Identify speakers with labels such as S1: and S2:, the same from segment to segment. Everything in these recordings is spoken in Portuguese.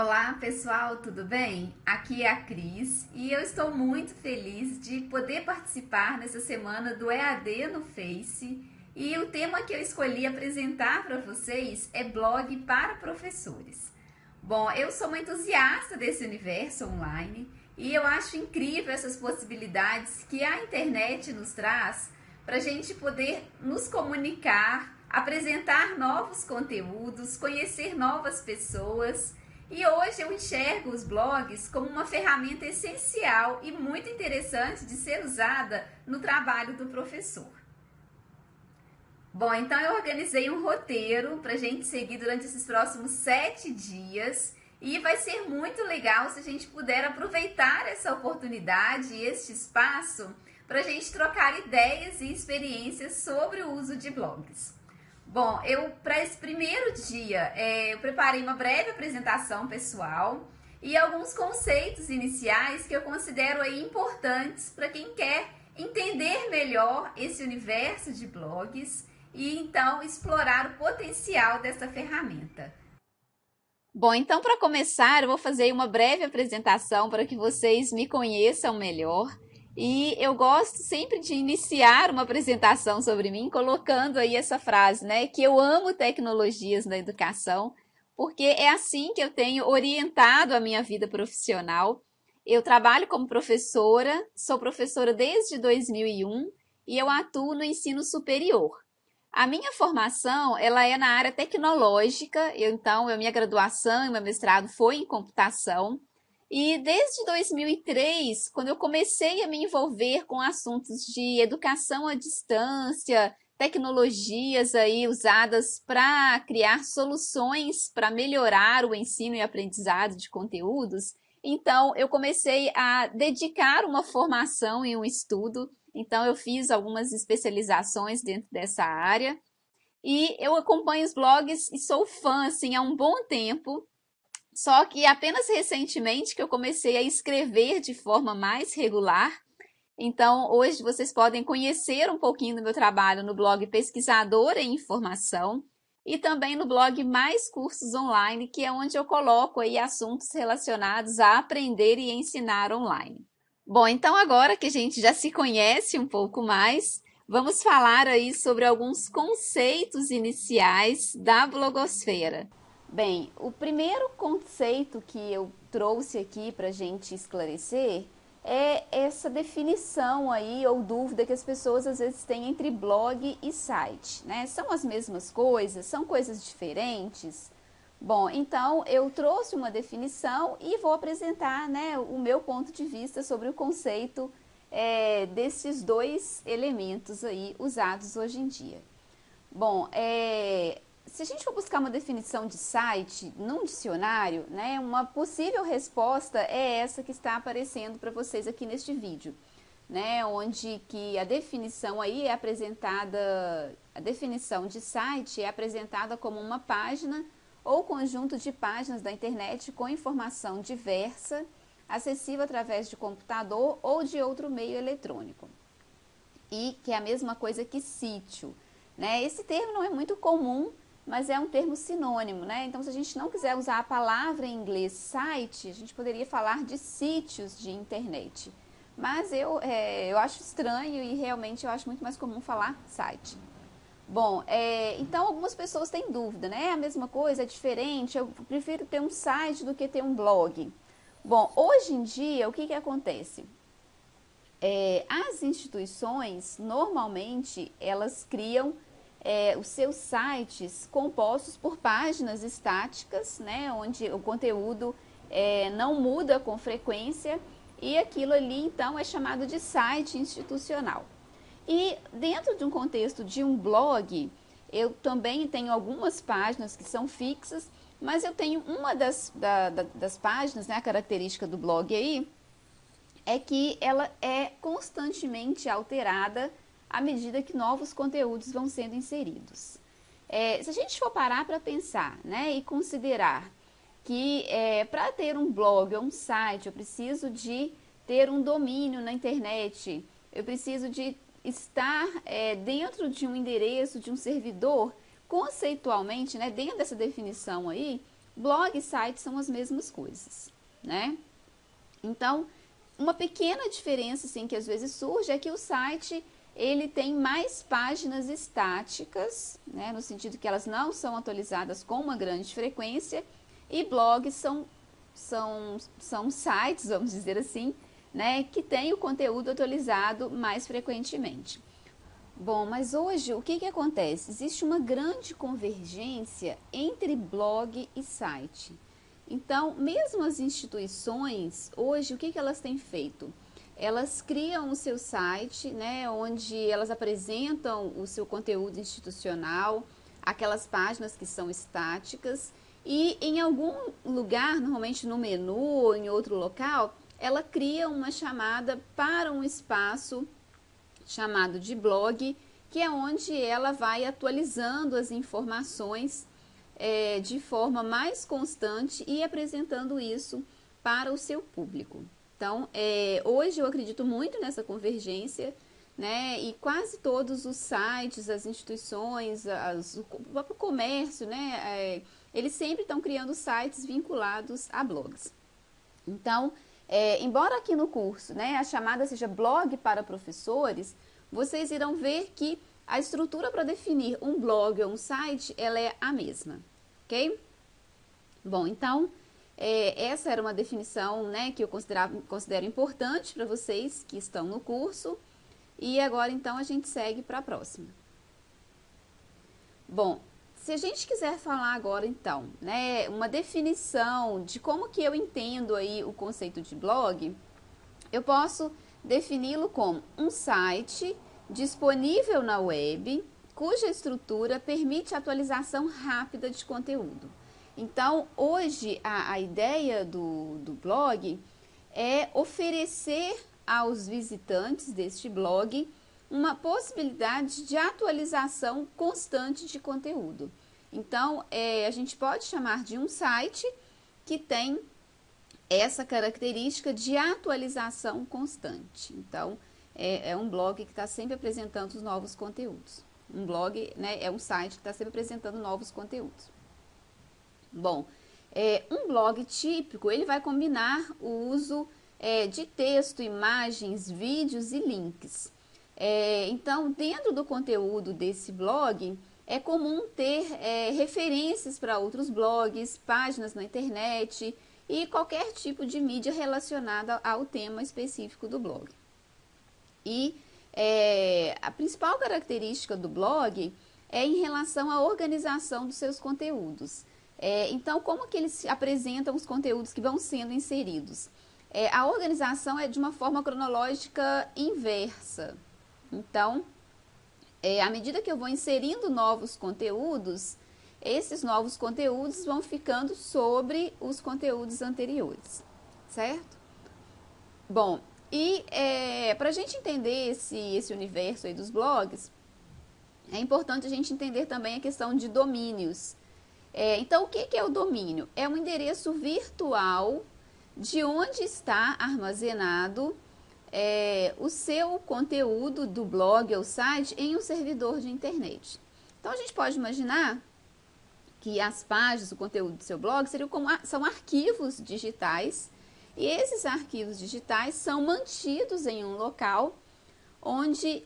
S1: Olá pessoal, tudo bem? Aqui é a Cris e eu estou muito feliz de poder participar nessa semana do EAD no Face, e o tema que eu escolhi apresentar para vocês é blog para professores. Bom, eu sou uma entusiasta desse universo online e eu acho incrível essas possibilidades que a internet nos traz para a gente poder nos comunicar, apresentar novos conteúdos, conhecer novas pessoas. E hoje eu enxergo os blogs como uma ferramenta essencial e muito interessante de ser usada no trabalho do professor. Bom, então eu organizei um roteiro para a gente seguir durante esses próximos 7 dias e vai ser muito legal se a gente puder aproveitar essa oportunidade e este espaço para a gente trocar ideias e experiências sobre o uso de blogs. Bom, para esse primeiro dia, eu preparei uma breve apresentação pessoal e alguns conceitos iniciais que eu considero aí importantes para quem quer entender melhor esse universo de blogs e então explorar o potencial dessa ferramenta. Bom, então para começar, eu vou fazer uma breve apresentação para que vocês me conheçam melhor. E eu gosto sempre de iniciar uma apresentação sobre mim colocando aí essa frase, né? Que eu amo tecnologias na educação, porque é assim que eu tenho orientado a minha vida profissional. Eu trabalho como professora, sou professora desde 2001 e eu atuo no ensino superior. A minha formação, ela é na área tecnológica, a minha graduação e meu mestrado foi em computação. E desde 2003, quando eu comecei a me envolver com assuntos de educação à distância, tecnologias aí usadas para criar soluções para melhorar o ensino e aprendizado de conteúdos, então eu comecei a dedicar uma formação e um estudo. Então eu fiz algumas especializações dentro dessa área e eu acompanho os blogs e sou fã assim há um bom tempo. Só que apenas recentemente que eu comecei a escrever de forma mais regular. Então, hoje vocês podem conhecer um pouquinho do meu trabalho no blog Pesquisadora em Informação e também no blog Mais Cursos Online, que é onde eu coloco aí assuntos relacionados a aprender e ensinar online. Bom, então agora que a gente já se conhece um pouco mais, vamos falar aí sobre alguns conceitos iniciais da blogosfera. Bem, o primeiro conceito que eu trouxe aqui para a gente esclarecer é essa definição aí ou dúvida que as pessoas às vezes têm entre blog e site, né? São as mesmas coisas? São coisas diferentes? Bom, então eu trouxe uma definição e vou apresentar, né, o meu ponto de vista sobre o conceito desses dois elementos aí usados hoje em dia. Bom, se a gente for buscar uma definição de site num dicionário, né, uma possível resposta é essa que está aparecendo para vocês aqui neste vídeo, né, onde que a definição aí é apresentada, a definição de site é apresentada como uma página ou conjunto de páginas da internet com informação diversa, acessível através de computador ou de outro meio eletrônico. E que é a mesma coisa que sítio, né? Esse termo não é muito comum, mas é um termo sinônimo, né? Então, se a gente não quiser usar a palavra em inglês site, a gente poderia falar de sítios de internet. Mas eu acho estranho e realmente eu acho muito mais comum falar site. Bom, então algumas pessoas têm dúvida, né? É a mesma coisa, é diferente, eu prefiro ter um site do que ter um blog. Bom, hoje em dia, o que acontece? As instituições, normalmente, elas criam os seus sites compostos por páginas estáticas, né, onde o conteúdo não muda com frequência e aquilo ali então é chamado de site institucional. E dentro de um contexto de um blog, eu também tenho algumas páginas que são fixas, mas eu tenho uma das páginas, né, a característica do blog aí, é que ela é constantemente alterada à medida que novos conteúdos vão sendo inseridos. Se a gente for parar para pensar, né, e considerar que para ter um blog ou um site eu preciso de ter um domínio na internet, eu preciso de estar dentro de um endereço, de um servidor, conceitualmente, né, dentro dessa definição aí, blog e site são as mesmas coisas, né? Então, uma pequena diferença assim, que às vezes surge é que o site ele tem mais páginas estáticas, né, no sentido que elas não são atualizadas com uma grande frequência, e blogs são sites, vamos dizer assim, né, que tem o conteúdo atualizado mais frequentemente. Bom, mas hoje o que acontece? Existe uma grande convergência entre blog e site. Então, mesmo as instituições, hoje, o que elas têm feito? Elas criam o seu site, né, onde elas apresentam o seu conteúdo institucional, aquelas páginas que são estáticas, e em algum lugar, normalmente no menu ou em outro local, ela cria uma chamada para um espaço chamado de blog, que é onde ela vai atualizando as informações de forma mais constante e apresentando isso para o seu público. Então, hoje eu acredito muito nessa convergência, né? E quase todos os sites, as instituições, o próprio comércio, né? Eles sempre estão criando sites vinculados a blogs. Então, embora aqui no curso, né, a chamada seja blog para professores, vocês irão ver que a estrutura para definir um blog ou um site, ela é a mesma, ok? Bom, então, essa era uma definição, né, que eu considero importante para vocês que estão no curso. E agora, então, a gente segue para a próxima. Bom, se a gente quiser falar agora, então, né, uma definição de como que eu entendo aí o conceito de blog, eu posso defini-lo como um site disponível na web, cuja estrutura permite atualização rápida de conteúdo. Então, hoje, a ideia do blog é oferecer aos visitantes deste blog uma possibilidade de atualização constante de conteúdo. Então, a gente pode chamar de um site que tem essa característica de atualização constante. Então, é um blog que está sempre apresentando os novos conteúdos. Um blog, né, é um site que está sempre apresentando novos conteúdos. Bom, um blog típico, ele vai combinar o uso de texto, imagens, vídeos e links. Então, dentro do conteúdo desse blog, é comum ter referências para outros blogs, páginas na internet e qualquer tipo de mídia relacionada ao tema específico do blog. E a principal característica do blog é em relação à organização dos seus conteúdos. Então, como que eles apresentam os conteúdos que vão sendo inseridos? A organização é de uma forma cronológica inversa. Então, à medida que eu vou inserindo novos conteúdos, esses novos conteúdos vão ficando sobre os conteúdos anteriores, certo? Bom, e para a gente entender esse universo aí dos blogs, é importante a gente entender também a questão de domínios. Então, o que é o domínio? É um endereço virtual de onde está armazenado o seu conteúdo do blog ou site em um servidor de internet. Então, a gente pode imaginar que as páginas, o conteúdo do seu blog são arquivos digitais, e esses arquivos digitais são mantidos em um local onde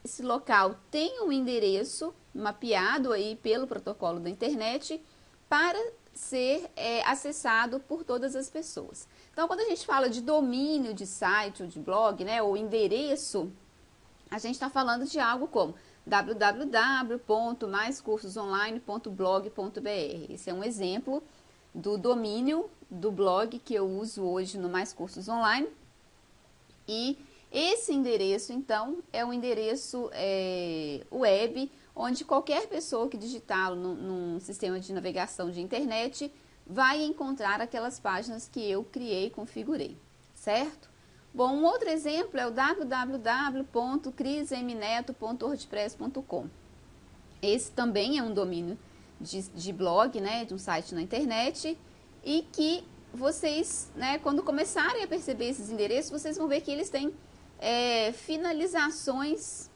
S1: esse local tem um endereço mapeado aí pelo protocolo da internet para ser acessado por todas as pessoas. Então, quando a gente fala de domínio de site ou de blog, né, ou endereço, a gente está falando de algo como www.maiscursosonline.blog.br. Esse é um exemplo do domínio do blog que eu uso hoje no Mais Cursos Online. E esse endereço, então, é um endereço web, onde qualquer pessoa que digitá-lo num sistema de navegação de internet vai encontrar aquelas páginas que eu criei e configurei, certo? Bom, um outro exemplo é o www.crismneto.wordpress.com. Esse também é um domínio de blog, né, de um site na internet, e que vocês, né, quando começarem a perceber esses endereços, vocês vão ver que eles têm finalizações,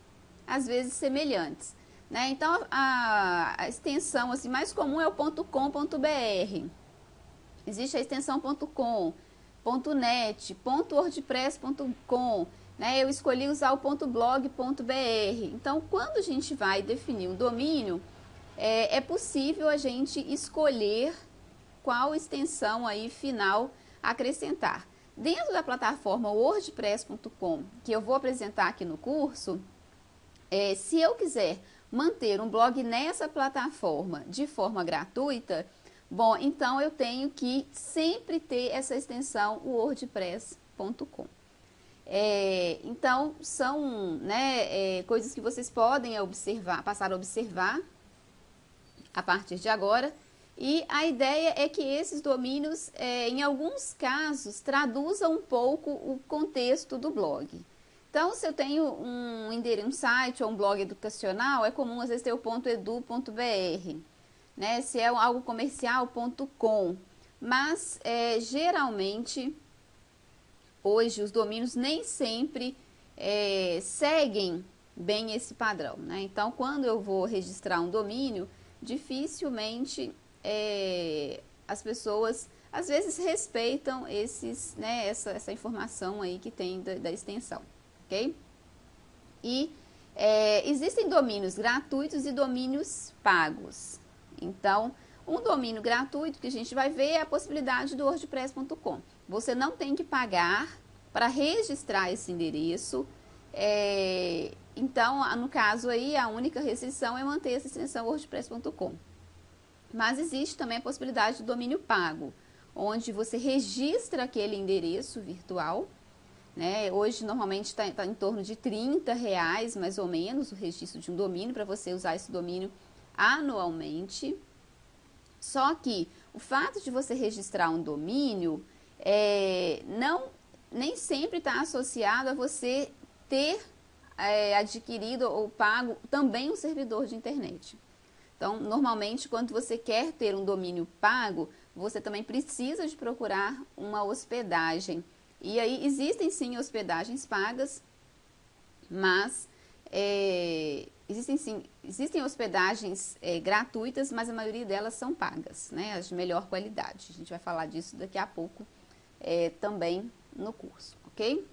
S1: às vezes, semelhantes. Né? Então, a extensão assim, mais comum é o .com.br. existe a extensão .com, .net, .wordpress.com, né? Eu escolhi usar o .blog.br. Então, quando a gente vai definir um domínio, é possível a gente escolher qual extensão aí final acrescentar. Dentro da plataforma wordpress.com, que eu vou apresentar aqui no curso, se eu quiser manter um blog nessa plataforma de forma gratuita, bom, então eu tenho que sempre ter essa extensão wordpress.com. Então, são, né, coisas que vocês podem observar, passar a observar a partir de agora. E a ideia é que esses domínios, em alguns casos, traduzam um pouco o contexto do blog. Então, se eu tenho um site ou um blog educacional, é comum às vezes ter o .edu.br, né? Se é algo comercial, .com. Mas, geralmente, hoje os domínios nem sempre seguem bem esse padrão, né? Então, quando eu vou registrar um domínio, dificilmente as pessoas às vezes respeitam essa informação aí que tem da extensão, ok? E existem domínios gratuitos e domínios pagos. Então, um domínio gratuito que a gente vai ver é a possibilidade do wordpress.com. Você não tem que pagar para registrar esse endereço. Então, no caso aí, a única restrição é manter essa extensão wordpress.com. Mas existe também a possibilidade do domínio pago, onde você registra aquele endereço virtual, né? Hoje, normalmente, está em torno de R$30, mais ou menos, o registro de um domínio, para você usar esse domínio anualmente. Só que o fato de você registrar um domínio nem sempre está associado a você ter adquirido ou pago também um servidor de internet. Então, normalmente, quando você quer ter um domínio pago, você também precisa de procurar uma hospedagem. E aí, existem sim hospedagens pagas, mas existem hospedagens gratuitas, mas a maioria delas são pagas, né? As de melhor qualidade. A gente vai falar disso daqui a pouco também no curso, ok?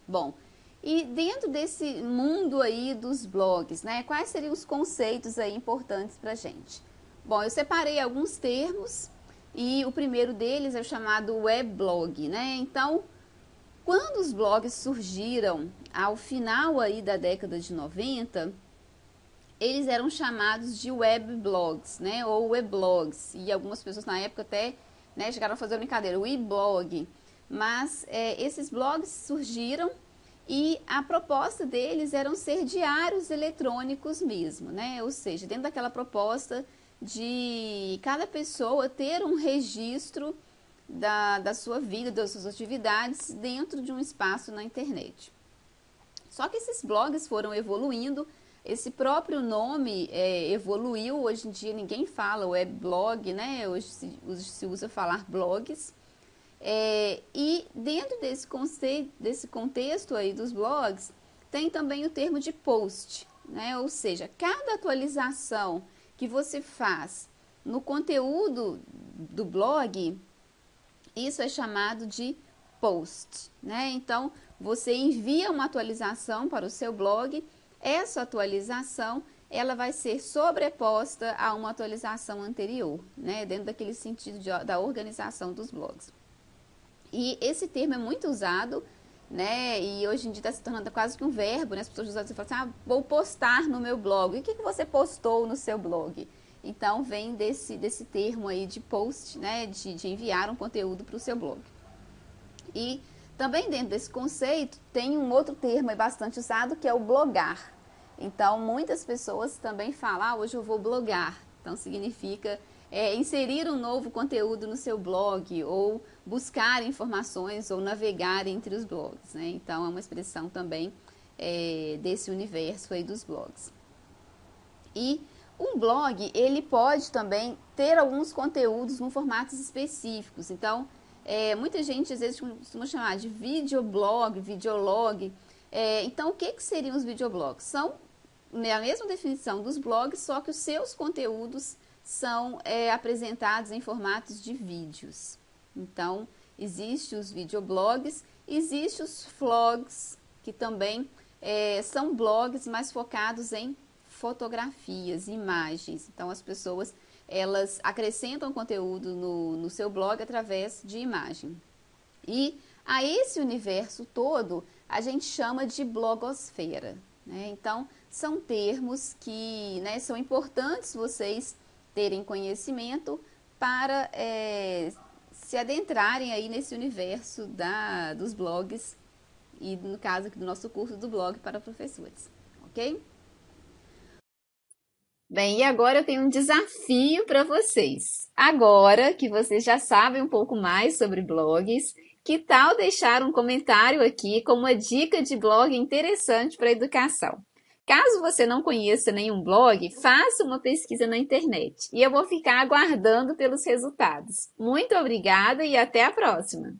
S1: Bom, e dentro desse mundo aí dos blogs, né, quais seriam os conceitos aí importantes para a gente? Bom, eu separei alguns termos e o primeiro deles é o chamado weblog, né? Então, quando os blogs surgiram ao final aí da década de 90, eles eram chamados de webblogs, né, ou weblogs, e algumas pessoas na época até, né, chegaram a fazer uma brincadeira, weblog, mas esses blogs surgiram e a proposta deles eram ser diários eletrônicos mesmo, né? Ou seja, dentro daquela proposta de cada pessoa ter um registro da sua vida, das suas atividades dentro de um espaço na internet. Só que esses blogs foram evoluindo, esse próprio nome evoluiu, hoje em dia ninguém fala weblog, né? Hoje se usa falar blogs. E dentro desse contexto aí dos blogs, tem também o termo de post, né? Ou seja, cada atualização que você faz no conteúdo do blog, isso é chamado de post, né? Então, você envia uma atualização para o seu blog, essa atualização ela vai ser sobreposta a uma atualização anterior, né? Dentro daquele sentido da organização dos blogs. E esse termo é muito usado, né? E hoje em dia está se tornando quase que um verbo, né? As pessoas usam assim, falam assim, vou postar no meu blog. E o que você postou no seu blog? Então, vem desse termo aí de post, né? De enviar um conteúdo para o seu blog. E também dentro desse conceito, tem um outro termo bastante usado, que é o blogar. Então, muitas pessoas também falam, hoje eu vou blogar. Então, significa inserir um novo conteúdo no seu blog, ou buscar informações, ou navegar entre os blogs, né? Então, é uma expressão também desse universo aí dos blogs. E um blog, ele pode também ter alguns conteúdos com formatos específicos. Então, muita gente às vezes costuma chamar de videoblog, videolog. Então, o que seriam os videoblogs? São a mesma definição dos blogs, só que os seus conteúdos são apresentados em formatos de vídeos. Então, existem os videoblogs, existem os vlogs, que também são blogs mais focados em fotografias, imagens. Então, as pessoas elas acrescentam conteúdo no seu blog através de imagem. E a esse universo todo a gente chama de blogosfera, né? Então, são termos que, né, são importantes vocês terem conhecimento para se adentrarem aí nesse universo dos blogs e, no caso aqui do nosso curso, do blog para professores, ok? Bem, e agora eu tenho um desafio para vocês. Agora que vocês já sabem um pouco mais sobre blogs, que tal deixar um comentário aqui com uma dica de blog interessante para a educação? Caso você não conheça nenhum blog, faça uma pesquisa na internet e eu vou ficar aguardando pelos resultados. Muito obrigada e até a próxima!